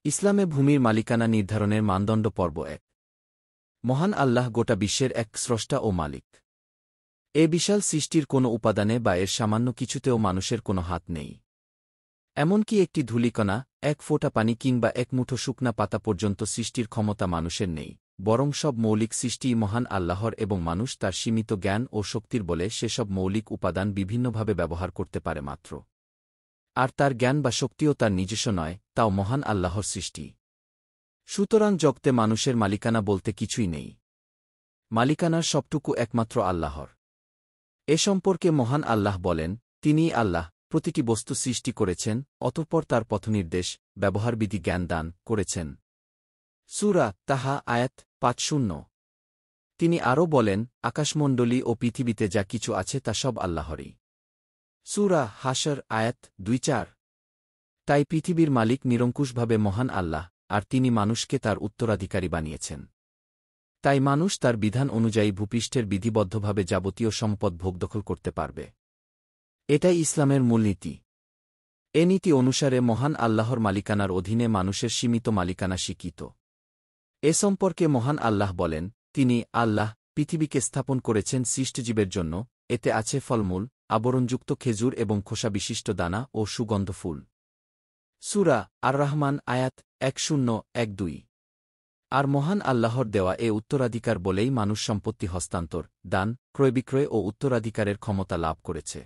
ইসলামে ভূমির মালিকানা নির্ধারণের মানদণ্ড পর্ব ১। মহান আল্লাহ গোটা বিশ্বের এক স্রষ্টা ও মালিক। এ বিশাল সৃষ্টির কোনো উপাদানে বা এর সামান্য কিছুতেও মানুষের কোনো হাত নেই। এমনকি একটি ধূলিকণা, এক ফোঁটা পানি কিংবা এক মুঠো শুকনা পাতা পর্যন্ত সৃষ্টির ক্ষমতা মানুষের নেই, বরং সব মৌলিক সৃষ্টিই মহান আল্লাহর এবং মানুষ তার সীমিত জ্ঞান ও শক্তির বলে সেসব মৌলিক উপাদান বিভিন্নভাবে ব্যবহার করতে পারে মাত্র। আর তার জ্ঞান বা শক্তিও তার নিজস্ব নয়, তাও মহান আল্লাহর সৃষ্টি। সুতরাং জগতে মানুষের মালিকানা বলতে কিছুই নেই। মালিকানার সবটুকু একমাত্র আল্লাহর। এ সম্পর্কে মহান আল্লাহ বলেন, তিনিই আল্লাহ প্রতিটি বস্তু সৃষ্টি করেছেন, অতঃপর তার পথনির্দেশ, ব্যবহারবিধি জ্ঞান দান করেছেন। সূরা তাহা আয়াত ৫০। তিনি আরও বলেন, আকাশমণ্ডলী ও পৃথিবীতে যা কিছু আছে তা সব আল্লাহরই। সূরা হাশর আয়াত ২-৪। তাই পৃথিবীর মালিক নিরঙ্কুশভাবে মহান আল্লাহ, আর তিনি মানুষকে তার উত্তরাধিকারী বানিয়েছেন। তাই মানুষ তার বিধান অনুযায়ী ভূপৃষ্ঠের বিধিবদ্ধভাবে যাবতীয় সম্পদ ভোগদখল করতে পারবে। এটাই ইসলামের মূলনীতি। এ নীতি অনুসারে মহান আল্লাহর মালিকানার অধীনে মানুষের সীমিত মালিকানা স্বীকৃত। এ সম্পর্কে মহান আল্লাহ বলেন, তিনি আল্লাহ পৃথিবীকে স্থাপন করেছেন সৃষ্টজীবের জন্য, এতে আছে ফলমূল, আবরণযুক্ত খেজুর এবং খোসাবিশিষ্ট দানা ও সুগন্ধ ফুল। সূরা আর রহমান আয়াত ১০-১২। আর মহান আল্লাহর দেওয়া এ উত্তরাধিকার বলেই মানুষ সম্পত্তি হস্তান্তর, দান, ক্রয়বিক্রয় ও উত্তরাধিকারের ক্ষমতা লাভ করেছে।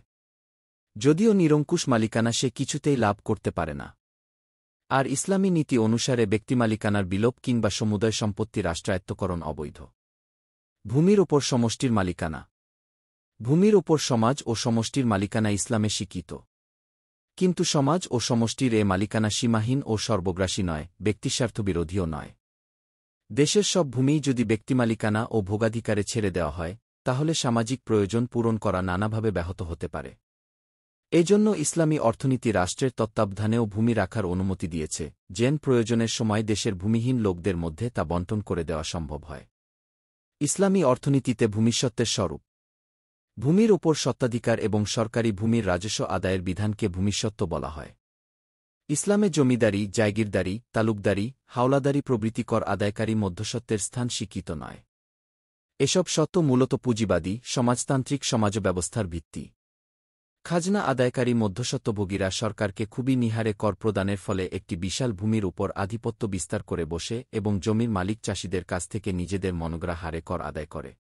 যদিও নিরঙ্কুশ মালিকানা সে কিছুতেই লাভ করতে পারে না। আর ইসলামী নীতি অনুসারে ব্যক্তিমালিকানার বিলোপ কিংবা সমুদয় সম্পত্তি রাষ্ট্রায়ত্তকরণ অবৈধ। ভূমির ওপর সমষ্টির মালিকানা। ভূমির ওপর সমাজ ও সমষ্টির মালিকানা ইসলামে স্বীকৃত। কিন্তু সমাজ ও সমষ্টির এ মালিকানা সীমাহীন ও সর্বগ্রাসী নয়, ব্যক্তিস্বার্থবিরোধীও নয়। দেশের সব ভূমিই যদি ব্যক্তিমালিকানা ও ভোগাধিকারে ছেড়ে দেওয়া হয়, তাহলে সামাজিক প্রয়োজন পূরণ করা নানাভাবে ব্যাহত হতে পারে। এজন্য ইসলামী অর্থনীতি রাষ্ট্রের তত্ত্বাবধানেও ভূমি রাখার অনুমতি দিয়েছে, যেন প্রয়োজনের সময় দেশের ভূমিহীন লোকদের মধ্যে তা বণ্টন করে দেওয়া সম্ভব হয়। ইসলামী অর্থনীতিতে ভূমিস্বত্বের স্বরূপ। ভূমির ওপর স্বত্বাধিকার এবং সরকারি ভূমির রাজস্ব আদায়ের বিধানকে ভূমিস্বত্ব বলা হয়। ইসলামে জমিদারি, জায়গিরদারি, তালুকদারি, হাওলাদারি প্রভৃতি কর আদায়কারী মধ্যস্বত্বের স্থান স্বীকৃত নয়। এসব স্বত্ব মূলত পুঁজিবাদী, সমাজতান্ত্রিক সমাজব্যবস্থার ভিত্তি। খাজনা আদায়কারী মধ্যস্বত্বভোগীরা সরকারকে খুবই নিহারে কর প্রদানের ফলে একটি বিশাল ভূমির উপর আধিপত্য বিস্তার করে বসে এবং জমির মালিক চাষিদের কাছ থেকে নিজেদের মনগড়া হারে কর আদায় করে।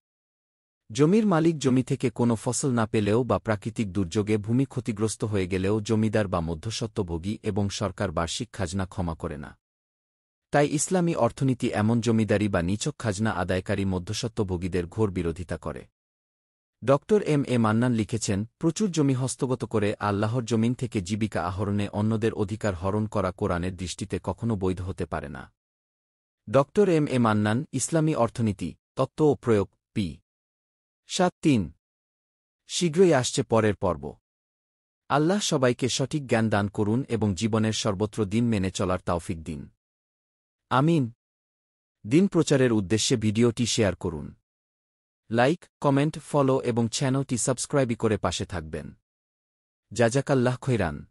জমির মালিক জমি থেকে কোনো ফসল না পেলেও বা প্রাকৃতিক দুর্যোগে ভূমি ক্ষতিগ্রস্ত হয়ে গেলেও জমিদার বা মধ্যস্বত্বভোগী এবং সরকার বার্ষিক খাজনা ক্ষমা করে না। তাই ইসলামী অর্থনীতি এমন জমিদারি বা নিছক খাজনা আদায়কারী মধ্যস্বত্বভোগীদের ঘোর বিরোধিতা করে। ড.এম.এ মান্নান লিখেছেন, প্রচুর জমি হস্তগত করে আল্লাহর জমিন থেকে জীবিকা আহরণে অন্যদের অধিকার হরণ করা কোরআনের দৃষ্টিতে কখনো বৈধ হতে পারে না। ড.এম.এ মান্নান, ইসলামী অর্থনীতি, তত্ত্ব ও প্রয়োগ, পি. ৭-৩। শীঘ্রই আসছে পরের পর্ব। আল্লাহ সবাইকে সঠিক জ্ঞান দান করুন এবং জীবনের সর্বত্র দিন মেনে চলার তাওফিক দিন। আমিন। দিন প্রচারের উদ্দেশ্যে ভিডিওটি শেয়ার করুন। লাইক, কমেন্ট, ফলো এবং চ্যানেলটি সাবস্ক্রাইব করে পাশে থাকবেন। জাযাকাল্লাহ খৈরান।